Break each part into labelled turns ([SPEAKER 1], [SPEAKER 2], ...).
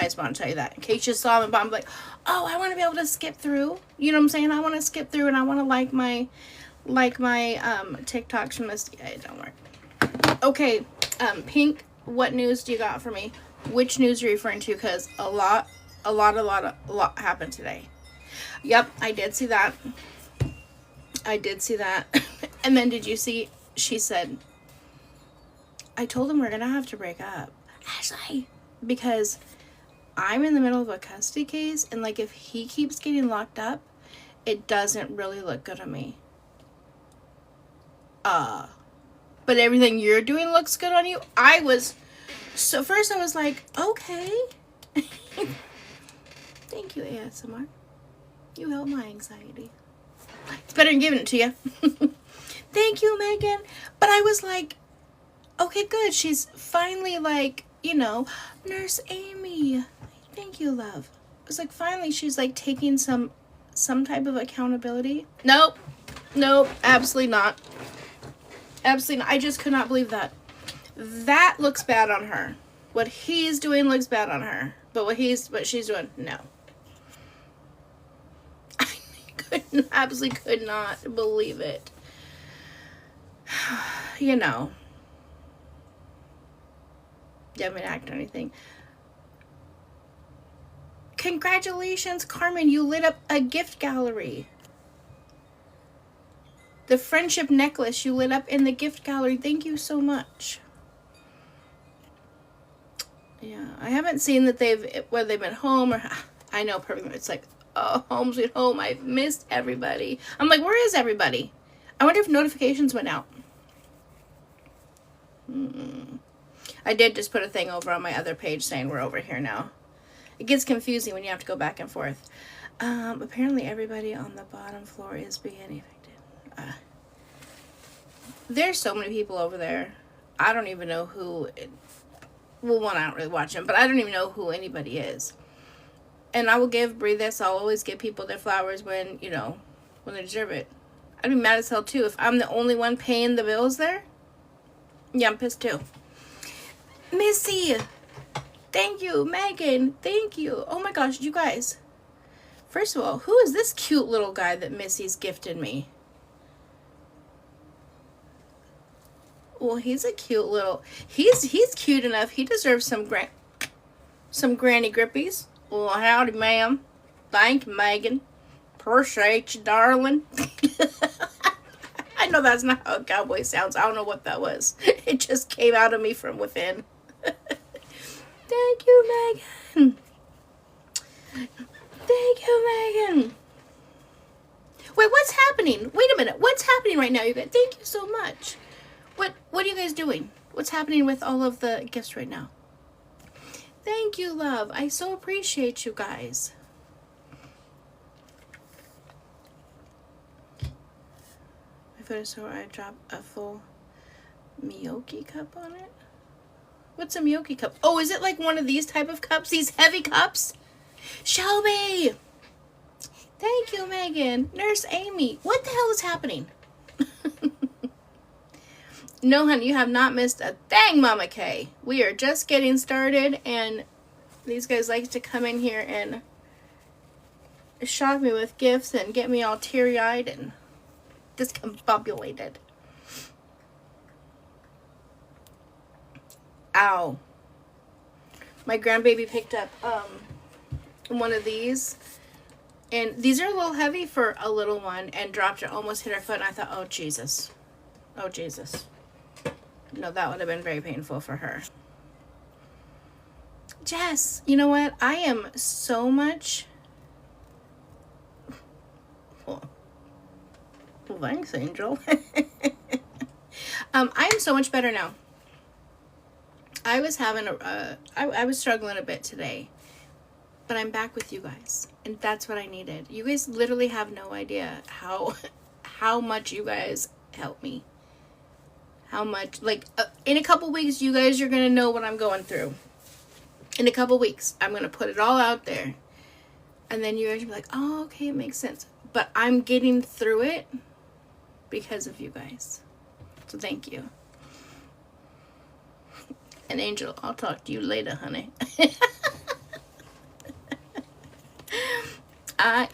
[SPEAKER 1] just want to tell you that in case you saw them, but I'm like, oh, I want to be able to skip through. You know what I'm saying? I want to skip through, and I want to like my TikToks from this. Yeah, don't worry. Okay, Pink, what news do you got for me? Which news are you referring to? Because a lot happened today. Yep, I did see that. And then did you see, she said, I told him we're going to have to break up. Ashley, because I'm in the middle of a custody case, and like if he keeps getting locked up, it doesn't really look good on me. But everything you're doing looks good on you. So first I was like, okay. Thank you, ASMR. You help my anxiety. It's better than giving it to you. Thank you, Megan. But I was like, okay, good. She's finally like, you know, Nurse Amy. Thank you, love. It was like finally she's like taking some type of accountability. Nope, absolutely not. Absolutely not. I just could not believe that. That looks bad on her. What he's doing looks bad on her. But what she's doing, no. Absolutely could not believe it. You know. You haven't acted or anything. Congratulations, Carmen. You lit up a gift gallery. The friendship necklace you lit up in the gift gallery. Thank you so much. Yeah, I haven't seen that whether they've been home or... I know perfectly. It's like, oh, home sweet home. I've missed everybody. I'm like, where is everybody? I wonder if notifications went out. I did just put a thing over on my other page saying we're over here now. It gets confusing when you have to go back and forth. Apparently everybody on the bottom floor is being evicted. There's so many people over there. I don't even know who... Well, one, I don't really watch them, but I don't even know who anybody is. And I will give Bree this. I'll always give people their flowers when, you know, when they deserve it. I'd be mad as hell, too, if I'm the only one paying the bills there. Yeah, I'm pissed, too. Missy! Thank you, Megan. Thank you. Oh, my gosh, you guys. First of all, who is this cute little guy that Missy's gifted me? Well, he's a cute little... He's cute enough. He deserves some granny grippies. Well, howdy, ma'am. Thank you, Megan. Appreciate you, darling. I know that's not how a cowboy sounds. I don't know what that was. It just came out of me from within. Thank you, Megan. Thank you, Megan. Wait, what's happening? Wait a minute. What's happening right now, you guys? Thank you so much. What are you guys doing? What's happening with all of the gifts right now? Thank you, love. I so appreciate you guys. My photo store, I dropped a full Miyoki cup on it. What's a Miyoki cup? Oh, is it like one of these type of cups? These heavy cups? Shelby! Thank you, Megan. Nurse Amy. What the hell is happening? No, honey, you have not missed a thing, Mama K. We are just getting started, and these guys like to come in here and shock me with gifts and get me all teary-eyed and discombobulated. Ow. My grandbaby picked up one of these, and these are a little heavy for a little one, and dropped it, almost hit her foot, and I thought, oh, Jesus. Oh, Jesus. No, that would have been very painful for her. Jess, you know what? I am so much... Well, thanks, Angel. I am so much better now. I was having I was struggling a bit today. But I'm back with you guys. And that's what I needed. You guys literally have no idea how much you guys help me. How much, like, in a couple weeks, you guys are going to know what I'm going through. In a couple weeks, I'm going to put it all out there. And then you guys will be like, oh, okay, it makes sense. But I'm getting through it because of you guys. So thank you. And Angel, I'll talk to you later, honey. I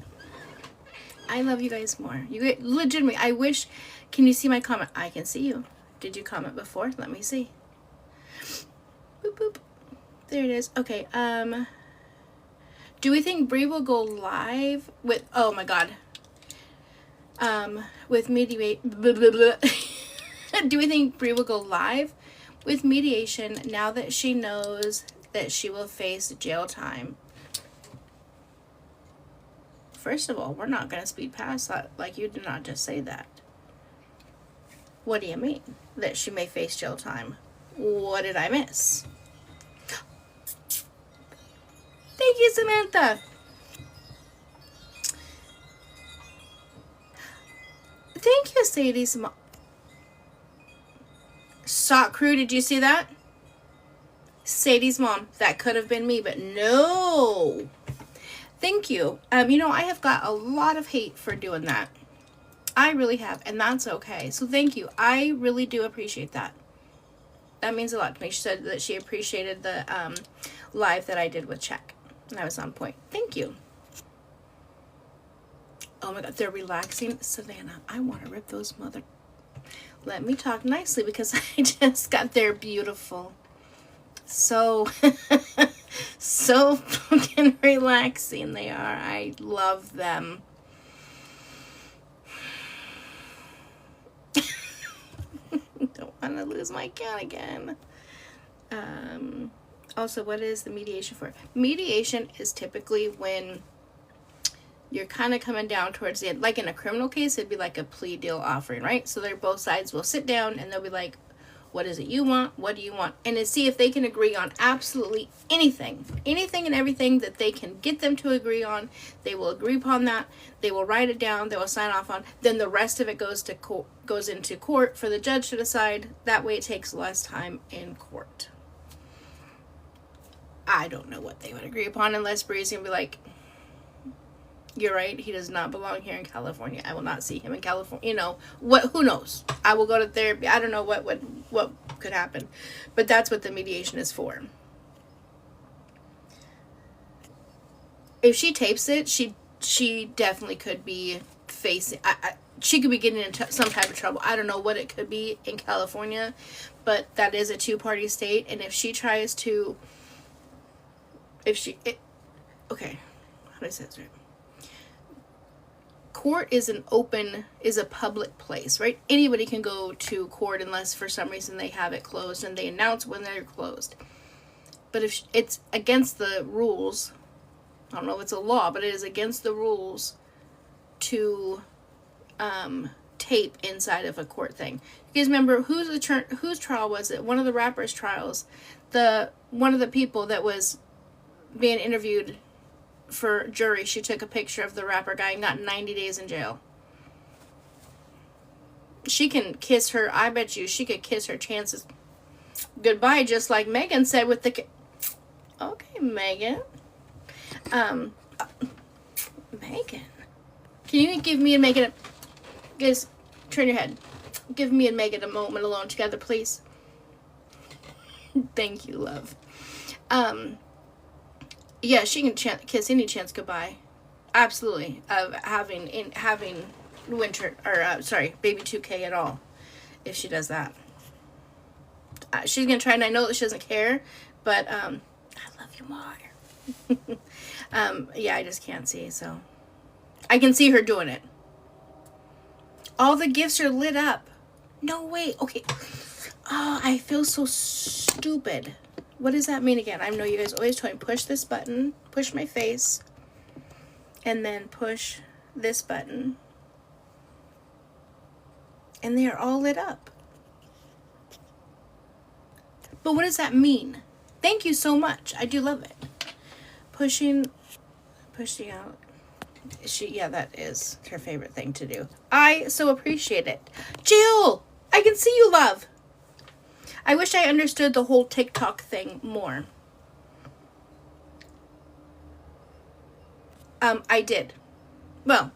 [SPEAKER 1] love you guys more. You legitimately, I wish, can you see my comment? I can see you. Did you comment before? Let me see. Boop, boop. There it is. Okay, do we think Brie will go live with, oh my god, with mediate, do we think Brie will go live with mediation now that she knows that she will face jail time? First of all, we're not going to speed past that. Like, you did not just say that. What do you mean? That she may face jail time? What did I miss? Thank you, Samantha. Thank you, Sadie's mom. Sock Crew, did you see that? Sadie's mom. That could have been me, but no. Thank you. You know, I have got a lot of hate for doing that. I really have, and that's okay. So thank you. I really do appreciate that. That means a lot to me. She said that she appreciated the live that I did with Check. And I was on point. Thank you. Oh my god, they're relaxing. Savannah, I want to rip those mother... Let me talk nicely because I just got there. Beautiful. So, so fucking relaxing they are. I love them. Don't want to lose my count again. Also, what is the mediation for? Mediation is typically when you're kind of coming down towards the end. Like in a criminal case, it'd be like a plea deal offering, right? So they're both sides will sit down and they'll be like, what is it you want? What do you want? And to see if they can agree on absolutely anything. Anything and everything that they can get them to agree on. They will agree upon that. They will write it down. They will sign off on. Then the rest of it goes into court for the judge to decide. That way it takes less time in court. I don't know what they would agree upon unless Bree's gonna be like, you're right, he does not belong here in California. I will not see him in California. You know, what? Who knows? I will go to therapy. I don't know what could happen. But that's what the mediation is for. If she tapes it, she definitely could be facing... she could be getting into some type of trouble. I don't know what it could be in California, but that is a two-party state. And if she tries to... okay, how do I say this right? Court is a public place, right? Anybody can go to court unless for some reason they have it closed and they announce when they're closed. But if it's against the rules, I don't know if it's a law, but it is against the rules to tape inside of a court thing. You guys remember whose trial was it? One of the rappers' trials. One of the people that was being interviewed for jury, she took a picture of the rapper guy and got 90 days in jail. She can kiss her, I bet you she could kiss her chances goodbye, just like Megan said with the... Okay, Megan. Megan. Can you give me and Megan a... Guys, turn your head. Give me and Megan a moment alone together, please. Thank you, love. Yeah, she can kiss any chance goodbye. Absolutely. Of having winter, or baby 2K at all. If she does that. She's going to try, and I know that she doesn't care, but I love you more. Yeah, I just can't see, so. I can see her doing it. All the gifts are lit up. No way. Okay. Oh, I feel so stupid. What does that mean again? I know you guys always tell me, push this button, push my face, and then push this button. And they are all lit up. But what does that mean? Thank you so much. I do love it. Pushing out. Yeah, that is her favorite thing to do. I so appreciate it. Jill, I can see you, love. I wish I understood the whole TikTok thing more. I did. Well,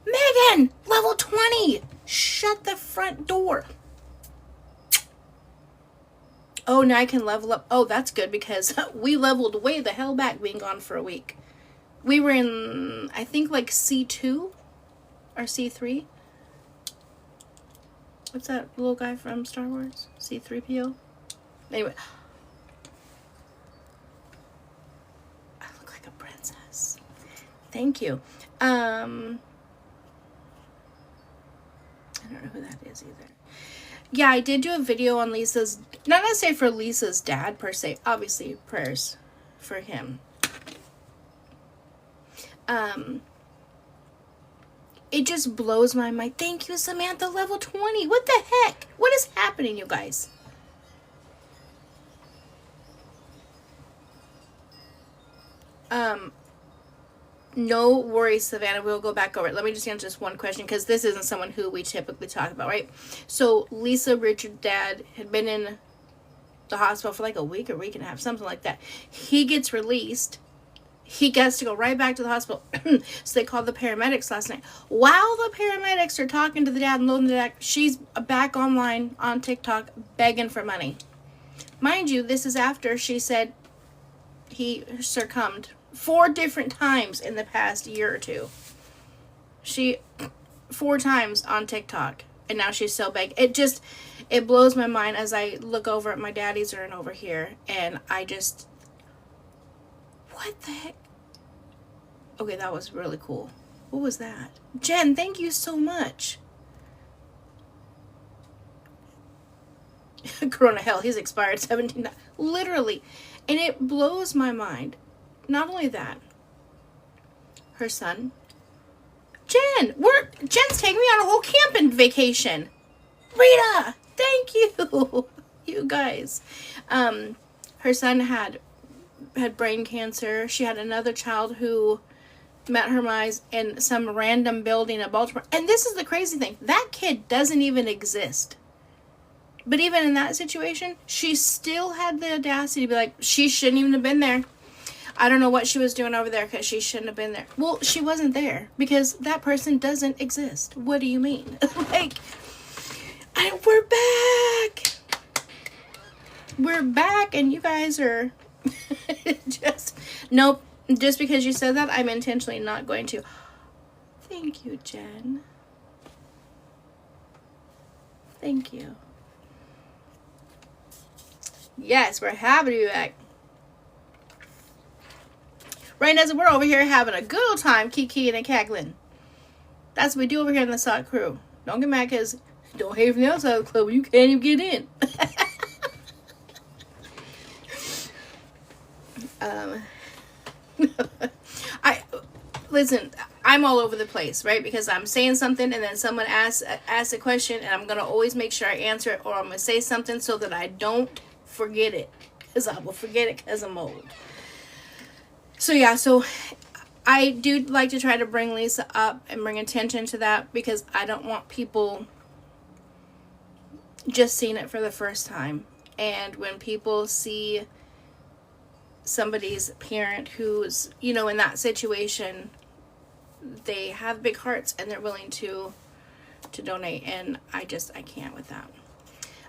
[SPEAKER 1] Megan, level 20. Shut the front door. Oh, now I can level up. Oh, that's good because we leveled way the hell back being gone for a week. We were in, I think, like C2 or C3. What's that little guy from Star Wars? C3PO? Anyway. I look like a princess. Thank you. I don't know who that is either. Yeah, I did do a video on Lisa's, not necessarily for Lisa's dad per se, obviously prayers for him. It just blows my mind. Thank you, Samantha, level 20. What the heck? What is happening, you guys? No worries, Savannah. We'll go back over it. Let me just answer this one question, because this isn't someone who we typically talk about, right? So Lisa Richard's dad had been in the hospital for like a week and a half, something like that. He gets released. He gets to go right back to the hospital. So they called the paramedics last night. While the paramedics are talking to the dad and loading the deck, she's back online on TikTok begging for money. Mind you, this is after she said he succumbed 4 different times in the past year or two. 4 times on TikTok, and now she's so big. It blows my mind as I look over at my daddy's urn over here, and I just, what the heck? Okay, that was really cool. What was that? Jen, thank you so much. Corona hell, he's expired 17. Literally. And it blows my mind. Not only that, her son, Jen's taking me on a whole camping vacation. Rita, thank you. You guys. Her son had brain cancer. She had another child who met her demise in some random building in Baltimore. And this is the crazy thing. That kid doesn't even exist. But even in that situation, she still had the audacity to be like, she shouldn't even have been there. I don't know what she was doing over there because she shouldn't have been there. Well, she wasn't there because that person doesn't exist. What do you mean? We're back. We're back, and you guys are nope. Just because you said that, I'm intentionally not going to. Thank you, Jen. Thank you. Yes, we're happy to be back. Right now, we're over here having a good old time, kikiing and cackling. That's what we do over here in the Sock Crew. Don't get mad because don't hate from the outside of the club. You can't even get in. Listen, I'm all over the place, right? Because I'm saying something and then someone asks a question, and I'm going to always make sure I answer it, or I'm going to say something so that I don't forget it, because I will forget it because I'm old. So yeah, so I do like to try to bring Lisa up and bring attention to that, because I don't want people just seeing it for the first time. And when people see somebody's parent who's, in that situation, they have big hearts and they're willing to donate, and I can't with that.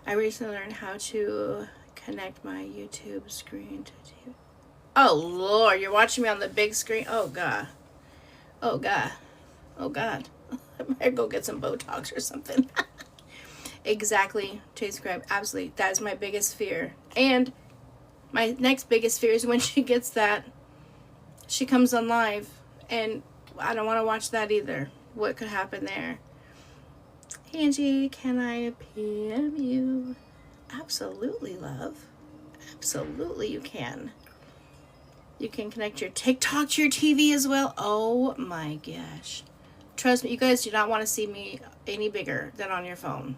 [SPEAKER 1] I recently learned how to connect my YouTube screen to TV. Oh Lord, you're watching me on the big screen? Oh God. Oh God. Oh God. I might go get some Botox or something. Exactly, Chase Grab. Absolutely. That is my biggest fear. And my next biggest fear is when she gets that, she comes on live, and I don't want to watch that either. What could happen there? Angie, can I PM you? Absolutely, love. Absolutely, you can. You can connect your TikTok to your TV as well. Oh my gosh. Trust me, you guys do not want to see me any bigger than on your phone.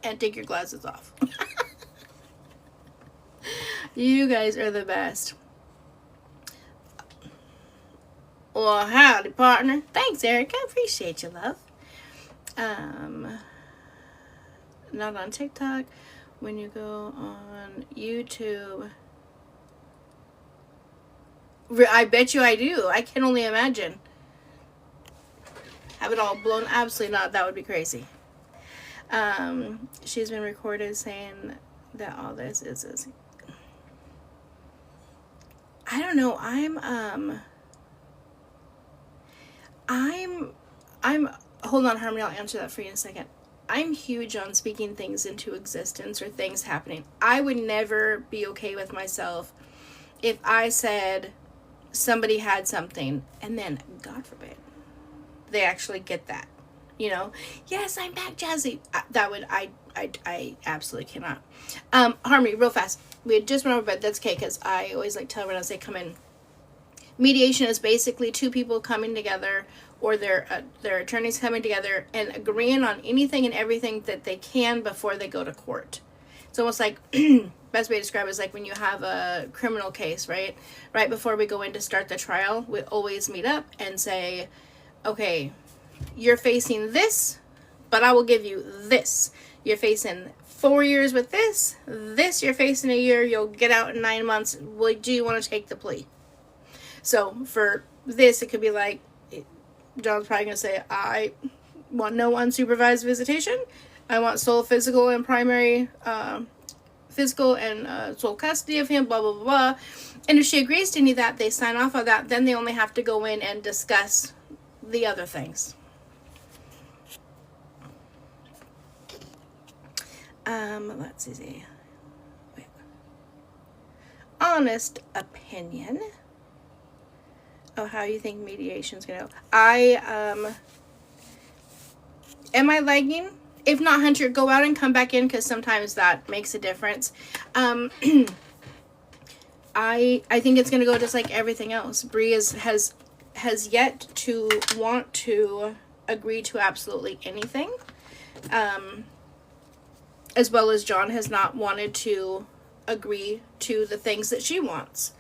[SPEAKER 1] And take your glasses off. You guys are the best. Well, howdy, partner. Thanks, Eric. I appreciate you, love. Not on TikTok. When you go on YouTube, I bet you I do. I can only imagine. Have it all blown? Absolutely not. That would be crazy. She's been recorded saying that all this is. I don't know. I'm hold on, Harmony, I'll answer that for you in a second. I'm huge on speaking things into existence or things happening. I would never be okay with myself if I said somebody had something and then, God forbid, they actually get that. You know, yes, I'm back, Jazzy. That would, I absolutely cannot. Harmony, real fast. We had just went over, but that's okay because I always like tell everyone as they come in. Mediation is basically two people coming together, or their attorneys coming together and agreeing on anything and everything that they can before they go to court. It's almost like best way to describe it is like when you have a criminal case, right? Right before we go in to start the trial, we always meet up and say, okay, you're facing this, but I will give you this. You're facing 4 years with this. This you're facing a year. You'll get out in 9 months. Do you want to take the plea? So for this, it could be like, John's probably going to say, I want no unsupervised visitation. I want sole physical and primary, physical and sole custody of him, blah, blah, blah, blah. And if she agrees to any of that, they sign off on that. Then they only have to go in and discuss the other things. Let's see. Wait. Honest opinion of how you think mediation's gonna go. Am I lagging? If not, Hunter, go out and come back in because sometimes that makes a difference. I think it's gonna go just like everything else. Bree has yet to want to agree to absolutely anything. As well as John has not wanted to agree to the things that she wants.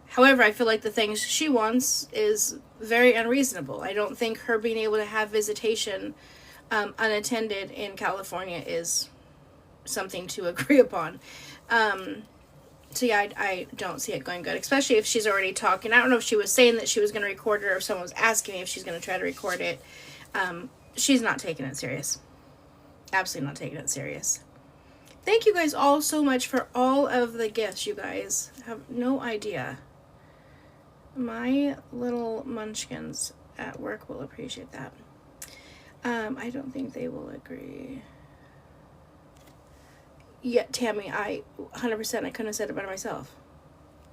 [SPEAKER 1] However, I feel like the things she wants is very unreasonable. I don't think her being able to have visitation unattended in California is something to agree upon. So yeah, I don't see it going good, especially if she's already talking. I don't know if she was saying that she was going to record it or if someone was asking me if she's going to try to record it. She's not taking it serious. Absolutely not taking it serious. Thank you guys all so much for all of the gifts. You guys have no idea. My little munchkins at work will appreciate that. I don't think they will agree. Yeah, Tammy, 100%, I couldn't have said it better myself.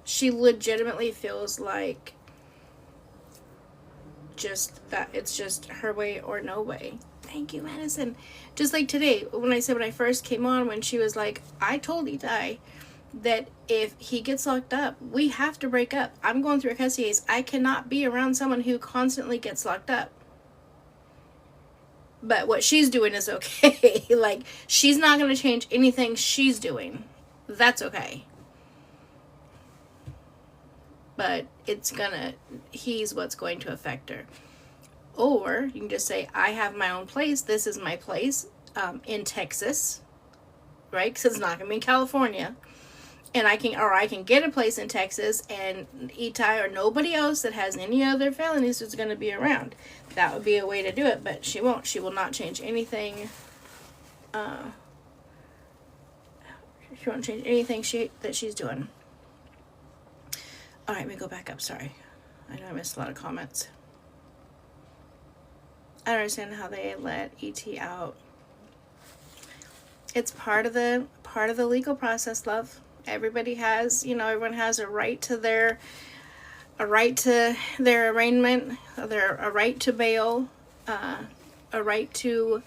[SPEAKER 1] She legitimately feels like just that it's just her way or no way. Thank you, Madison. Just like today, when I first came on, when she was like, I told Etai that if he gets locked up, we have to break up. I'm going through a custody case. I cannot be around someone who constantly gets locked up. But what she's doing is okay. Like, she's not going to change anything she's doing. That's okay. But he's what's going to affect her. Or you can just say, I have my own place. This is my place in Texas, right? Because it's not going to be in California. And I can get a place in Texas, and Etai or nobody else that has any other felonies is going to be around. That would be a way to do it, but she won't. She will not change anything. She won't change anything that she's doing. All right, let me go back up. Sorry. I know I missed a lot of comments. I don't understand how they let ET out. It's part of the legal process, love. Everybody has, everyone has a right to their arraignment, a right to bail, a right to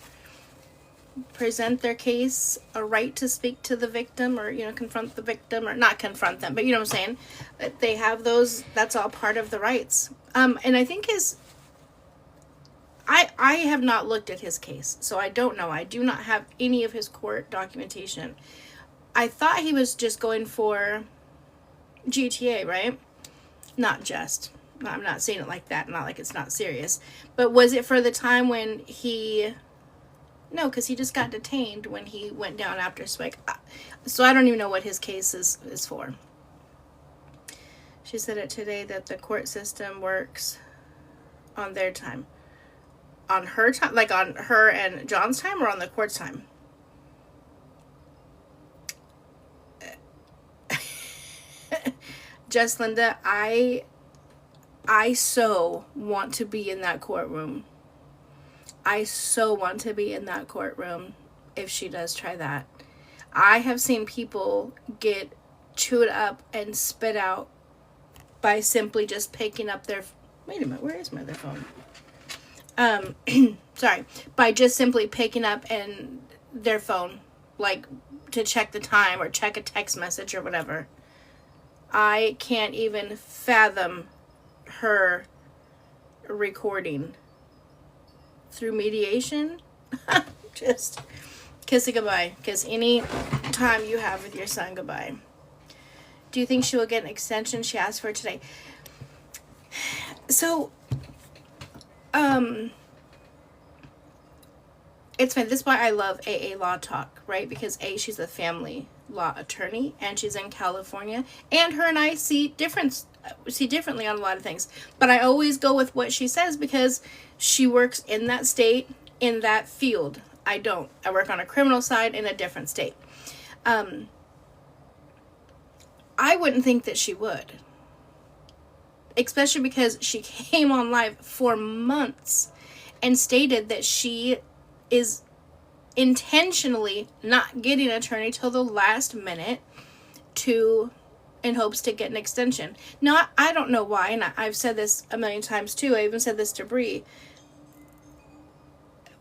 [SPEAKER 1] present their case, a right to speak to the victim, or confront the victim, or not confront them, but you know what I'm saying. They have those. That's all part of the rights. And I think I have not looked at his case, so I don't know. I do not have any of his court documentation. I thought he was just going for GTA, right? Not just. I'm not saying it like that, not like it's not serious. But was it for the time when he... No, because he just got detained when he went down after Swig. So I don't even know what his case is for. She said it today that the court system works on their time. On her time? Like on her and John's time, or on the court's time? Just Linda, I I so want to be in that courtroom. I so want to be in that courtroom if she does try that. I have seen people get chewed up and spit out by simply just picking up their... Wait a minute, where is my other phone? Sorry. By just simply picking up and their phone, like, to check the time or check a text message or whatever. I can't even fathom her recording through mediation. Just kiss it goodbye. Kiss any time you have with your son goodbye. Do you think she will get an extension she asked for today? So, it's fine. This is why I love AA Law Talk, right? Because she's a family law attorney, and she's in California, and her and I see differently on a lot of things. But I always go with what she says because she works in that state, in that field. I don't. I work on a criminal side in a different state. I wouldn't think that she would. Especially because she came on live for months and stated that she is intentionally not getting an attorney till the last minute in hopes to get an extension. Now, I don't know why, and I've said this a million times too. I even said this to Bree.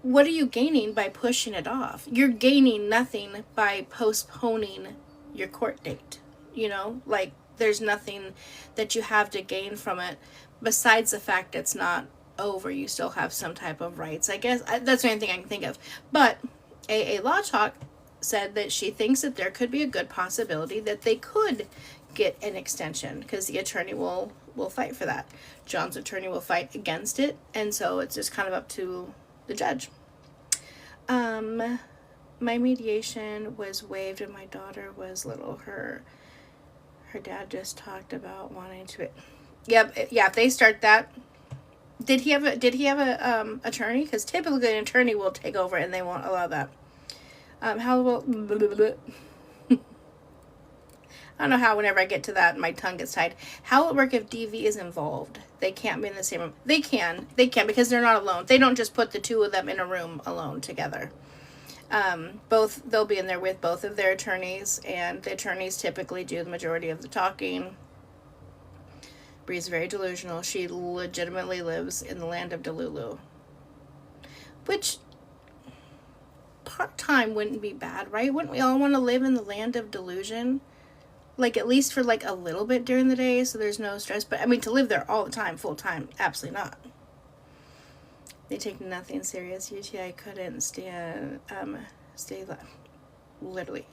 [SPEAKER 1] What are you gaining by pushing it off? You're gaining nothing by postponing your court date. You know, like, there's nothing that you have to gain from it besides the fact it's not over. You still have some type of rights, I guess. That's the only thing I can think of. But AA Law Talk said that she thinks that there could be a good possibility that they could get an extension because the attorney will fight for that. John's attorney will fight against it, and so it's just kind of up to the judge. My mediation was waived when my daughter was little. Her dad just talked about wanting to... Yep, yeah, if they start that... Did he have a attorney? Because typically an attorney will take over and they won't allow that. How will... I don't know how whenever I get to that my tongue gets tied. How will it work if DV is involved? They can't be in the same room. They can because they're not alone. They don't just put the two of them in a room alone together. They'll be in there with both of their attorneys, and the attorneys typically do the majority of the talking. Bree's very delusional. She legitimately lives in the land of Delulu. Which, part-time wouldn't be bad, right? Wouldn't we all want to live in the land of delusion? Like, at least for, like, a little bit during the day, so there's no stress. But, I mean, to live there all the time, full-time, absolutely not. They take nothing serious. UTI couldn't stay literally.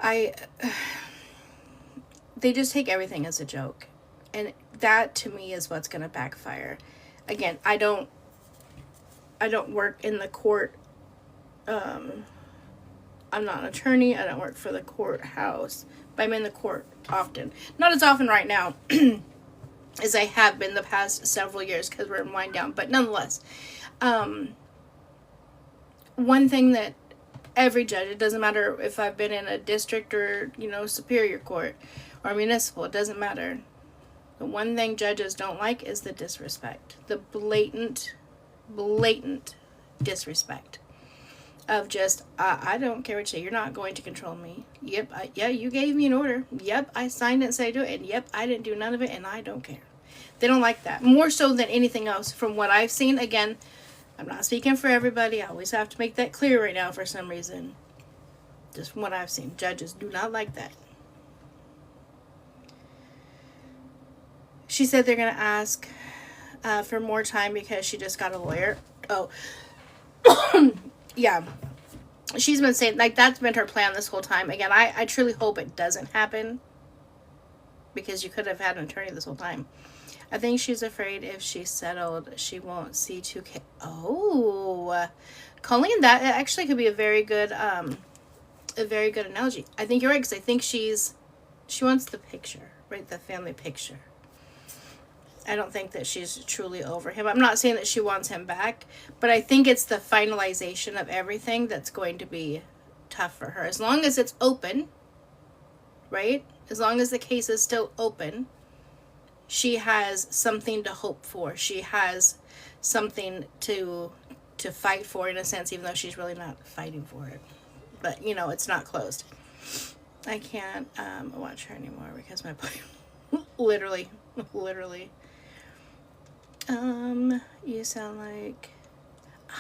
[SPEAKER 1] They just take everything as a joke. And that, to me, is what's going to backfire. Again, I don't work in the court. I'm not an attorney. I don't work for the courthouse. But I'm in the court often. Not as often right now as I have been the past several years because we're in wind down. But nonetheless, one thing that every judge, it doesn't matter if I've been in a district or, superior court or municipal, it doesn't matter. The one thing judges don't like is the disrespect. The blatant disrespect. Of just, I don't care what you say. You're not going to control me. Yep, you gave me an order. Yep, I signed it and said I do it. And yep, I didn't do none of it and I don't care. They don't like that. More so than anything else from what I've seen. Again, I'm not speaking for everybody. I always have to make that clear right now for some reason. Just from what I've seen. Judges do not like that. She said they're going to ask for more time because she just got a lawyer. Oh. Yeah, she's been saying, like, that's been her plan this whole time. Again, I truly hope it doesn't happen because you could have had an attorney this whole time. I think she's afraid if she's settled, she won't see 2K. Oh, Colleen, that actually could be a very good analogy. I think you're right because I think she wants the picture, right? The family picture. I don't think that she's truly over him. I'm not saying that she wants him back, but I think it's the finalization of everything that's going to be tough for her. As long as it's open, right? As long as the case is still open, she has something to hope for. She has something to fight for, in a sense, even though she's really not fighting for it. But, you know, it's not closed. I can't watch her anymore because my boy literally. You sound like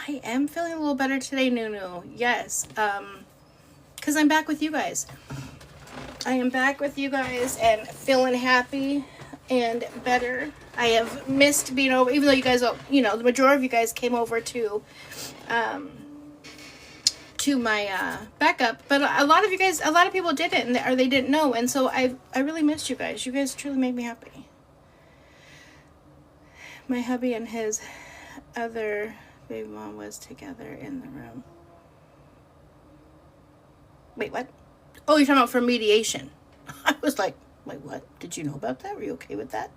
[SPEAKER 1] I am feeling a little better today, Nunu. Yes. Because I'm back with you guys. I am back with you guys and feeling happy and better. I have missed being over, even though you guys, you know, the majority of you guys came over to my backup, but a lot of you guys, a lot of people didn't, or they didn't know, and so I really missed you guys. You guys truly made me happy. My hubby and his other baby mom was together in the room. Wait, what? Oh, you're talking about for mediation. I was like, wait, what? Did you know about that? Were you okay with that?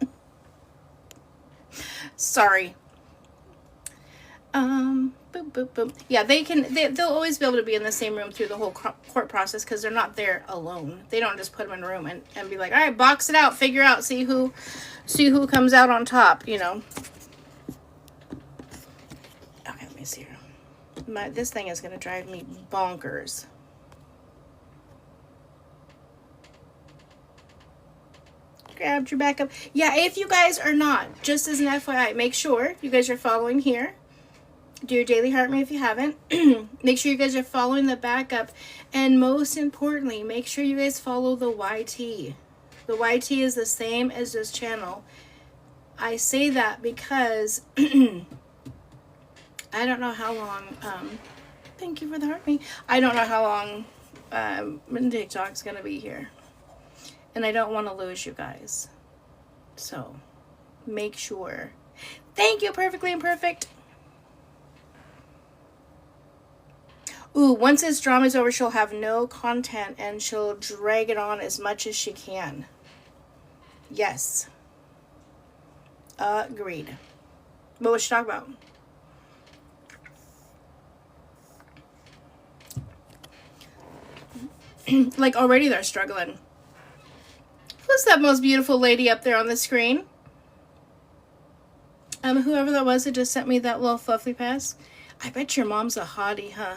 [SPEAKER 1] Sorry. Boom, boom, boom. Yeah, they'll always be able to be in the same room through the whole court process because they're not there alone. They don't just put them in a room and be like, all right, box it out, figure out, see who comes out on top, you know. Okay, let me see here. This thing is going to drive me bonkers. Grabbed your backup. Yeah, if you guys are not, just as an FYI, make sure you guys are following here. Do your daily heart rate if you haven't. Make sure you guys are following the backup. And most importantly, make sure you guys follow the YT. The YT is the same as this channel. I say that because I don't know how long, thank you for the heart rate. I don't know how long TikTok's going to be here. And I don't want to lose you guys. So, make sure. Thank you, Perfectly Imperfect. Ooh, once this drama is over, she'll have no content and she'll drag it on as much as she can. Yes. Agreed. What was she talking about? Like, already they're struggling. Who's that most beautiful lady up there on the screen? Whoever that was that just sent me that little fluffy pass. I bet your mom's a hottie, huh?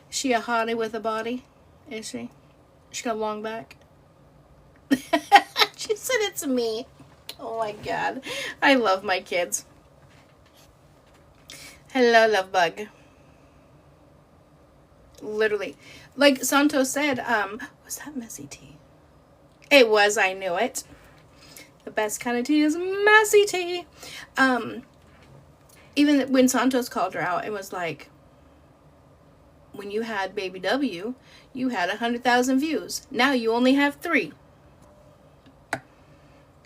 [SPEAKER 1] She a hottie with a body? Is she? She got a long back? She said it's me. Oh my god. I love my kids. Hello, love bug. Literally. Like Santos said, was that messy tea? It was, I knew it. The best kind of tea is messy tea. Even when Santos called her out, it was like, when you had Baby W, you had 100,000 views. Now you only have 3.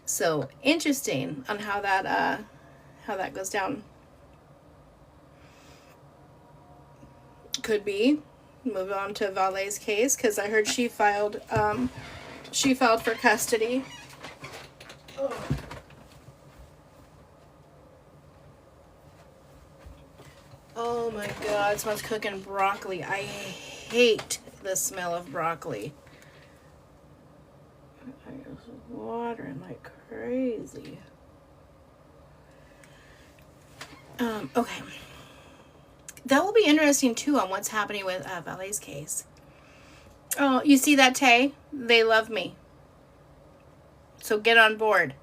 [SPEAKER 1] So interesting on how that goes down. Could be. Move on to Vale's case because I heard she filed for custody. Oh my god, someone's cooking broccoli. I hate the smell of broccoli. It's watering like crazy. Okay. That will be interesting too on what's happening with Vale's case. Oh, you see that, Tay? They love me. So get on board.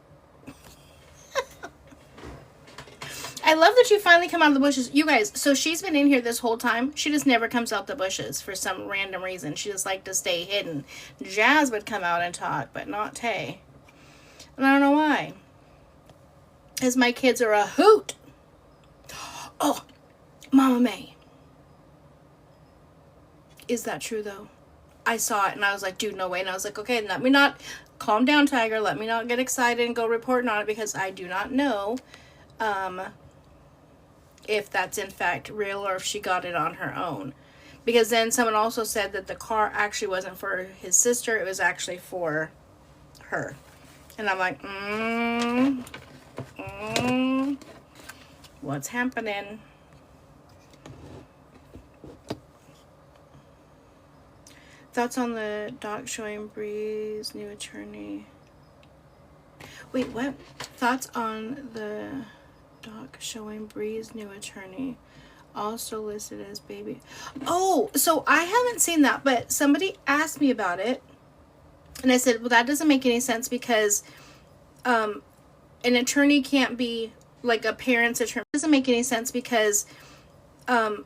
[SPEAKER 1] I love that you finally come out of the bushes. You guys, so she's been in here this whole time. She just never comes out the bushes for some random reason. She just liked to stay hidden. Jazz would come out and talk, but not Tay. And I don't know why. Because my kids are a hoot. Oh, Mama May. Is that true, though? I saw it, and I was like, dude, no way. And I was like, okay, let me not... Calm down, Tiger. Let me not get excited and go reporting on it, because I do not know if that's in fact real or if she got it on her own. Because then someone also said that the car actually wasn't for his sister. It was actually for her. And I'm like, what's happening? Thoughts on the doc showing Bree's new attorney? Wait, what? Thoughts on the doc showing Bree's new attorney also listed as baby? Oh, so I haven't seen that, but somebody asked me about it. And I said, well, that doesn't make any sense because an attorney can't be like a parent's attorney. It doesn't make any sense because an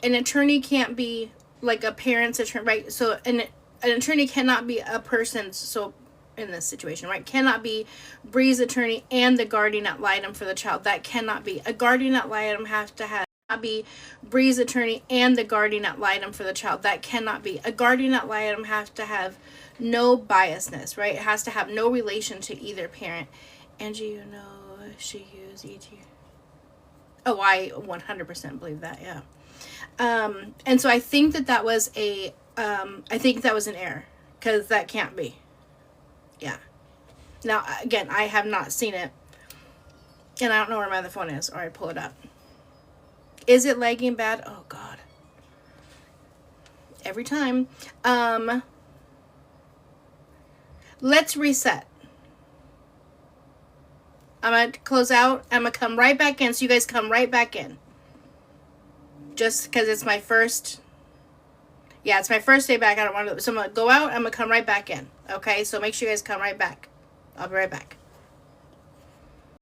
[SPEAKER 1] attorney can't be like a parent's attorney, right? So an attorney cannot be a person's, so in this situation, right, cannot be Bree's attorney and the guardian ad litem for the child. That cannot be. A guardian ad litem has to have, not be Bree's attorney and the guardian ad litem for the child. That cannot be. A guardian ad litem has to have no biasness, right? It has to have no relation to either parent. Angie, you know, she used ET. Oh, I 100% believe that, yeah. And so I think that was I think that was an error, because that can't be. Yeah. Now, again, I have not seen it, and I don't know where my other phone is, or I pull it up. Is it lagging bad? Oh, God. Every time. Let's reset. I'm going to close out. I'm going to come right back in, so you guys come right back in. Just because it's my first... Yeah, it's my first day back. I don't want to... So I'm going to go out. I'm going to come right back in. Okay? So make sure you guys come right back. I'll be right back.